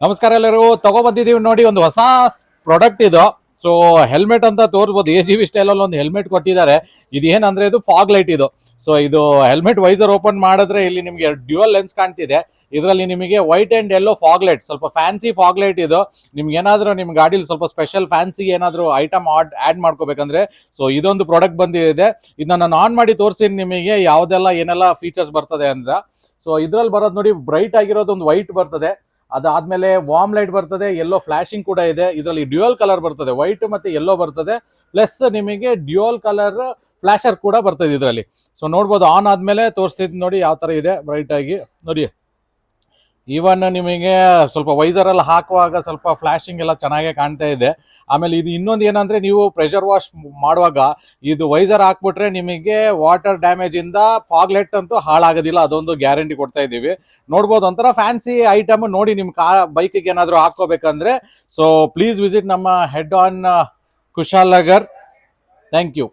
ನಮಸ್ಕಾರ ಎಲ್ಲರೂ, ತಗೊಬಂದಿದೀವಿ ನೋಡಿ ಒಂದು ಹೊಸ ಪ್ರಾಡಕ್ಟ್ ಇದು. ಸೊ ಹೆಲ್ಮೆಟ್ ಅಂತ ತೋರಿಸಬಹುದು. AGV ಸ್ಟೈಲ್ ಅಲ್ಲಿ ಒಂದು ಹೆಲ್ಮೆಟ್ ಕೊಟ್ಟಿದ್ದಾರೆ. ಇದು ಏನಂದ್ರೆ ಇದು ಫಾಗ್ ಲೈಟ್ ಇದು. ಸೊ ಇದು ಹೆಲ್ಮೆಟ್ ವೈಸರ್ ಓಪನ್ ಮಾಡಿದ್ರೆ ಇಲ್ಲಿ ನಿಮಗೆ ಡ್ಯೂಯಲ್ ಲೆನ್ಸ್ ಕಾಣ್ತಿದೆ. ಇದರಲ್ಲಿ ನಿಮಗೆ white and yellow fog light, ಸ್ವಲ್ಪ ಫ್ಯಾನ್ಸಿ ಫಾಗ್ ಲೈಟ್ ಇದು. ನಿಮ್ಗೆ ಏನಾದ್ರೂ ನಿಮ್ ಗಾಡಿಲಿ ಸ್ವಲ್ಪ ಸ್ಪೆಷಲ್ ಫ್ಯಾನ್ಸಿ ಏನಾದ್ರು ಐಟಮ್ ಆಡ್ ಮಾಡ್ಕೋಬೇಕಂದ್ರೆ ಸೊ ಇದೊಂದು ಪ್ರಾಡಕ್ಟ್ ಬಂದಿದೆ. ಇದನ್ನ ನಾನು ಆನ್ ಮಾಡಿ ತೋರಿಸ್ತೀನಿ ನಿಮಗೆ ಯಾವ್ದೆಲ್ಲ ಏನೆಲ್ಲ ಫೀಚರ್ಸ್ ಬರ್ತದೆ ಅಂತ. ಸೊ ಇದ್ರಲ್ಲಿ ಬರೋದು ನೋಡಿ, ಬ್ರೈಟ್ ಆಗಿರೋದು ಒಂದು ವೈಟ್ ಬರ್ತದೆ. ಅದಾದ್ಮೇಲೆ ವಾರ್ಮ್ ಲೈಟ್ ಬರ್ತದೆ, ಯೆಲ್ಲೋ ಫ್ಲಾಶಿಂಗ್ ಕೂಡ ಇದೆ. ಇದರಲ್ಲಿ ಡ್ಯೂಯಲ್ ಕಲರ್ ಬರ್ತದೆ, ವೈಟ್ ಮತ್ತೆ ಯೆಲ್ಲೋ ಬರ್ತದೆ. ಪ್ಲಸ್ ನಿಮಗೆ ಡ್ಯೂಯಲ್ ಕಲರ್ ಫ್ಲಾಶರ್ ಕೂಡ ಬರ್ತದೆ ಇದರಲ್ಲಿ. ಸೊ ನೋಡ್ಬೋದು, ಆನ್ ಆದ್ಮೇಲೆ ತೋರಿಸ್ತಿದ್ ನೋಡಿ ಯಾವ ತರ ಇದೆ ಬ್ರೈಟ್ ಆಗಿ ನೋಡಿ. ಈವನ್ ನಿಮಗೆ ಸ್ವಲ್ಪ ವೈಸರ್ ಎಲ್ಲ ಹಾಕುವಾಗ ಸ್ವಲ್ಪ ಫ್ಲಾಶಿಂಗ್ ಎಲ್ಲ ಚೆನ್ನಾಗೇ ಕಾಣ್ತಾ ಇದೆ. ಆಮೇಲೆ ಇದು ಇನ್ನೊಂದು ಏನಂದ್ರೆ, ನೀವು ಪ್ರೆಷರ್ ವಾಶ್ ಮಾಡುವಾಗ ಇದು ವೈಸರ್ ಹಾಕ್ಬಿಟ್ರೆ ನಿಮಗೆ ವಾಟರ್ ಡ್ಯಾಮೇಜ್ ಇಂದ ಫಾಗ್ ಲೈಟ್ ಅಂತೂ ಹಾಳಾಗೋದಿಲ್ಲ, ಅದೊಂದು ಗ್ಯಾರಂಟಿ ಕೊಡ್ತಾ ಇದೀವಿ. ನೋಡ್ಬೋದು, ಒಂಥರ ಫ್ಯಾನ್ಸಿ ಐಟಮ್ ನೋಡಿ. ನಿಮ್ ಬೈಕಿಗೆ ಏನಾದ್ರು ಹಾಕೋಬೇಕಂದ್ರೆ ಸೊ ಪ್ಲೀಸ್ ವಿಸಿಟ್ ನಮ್ಮ head on Kushal Nagar. Thank you.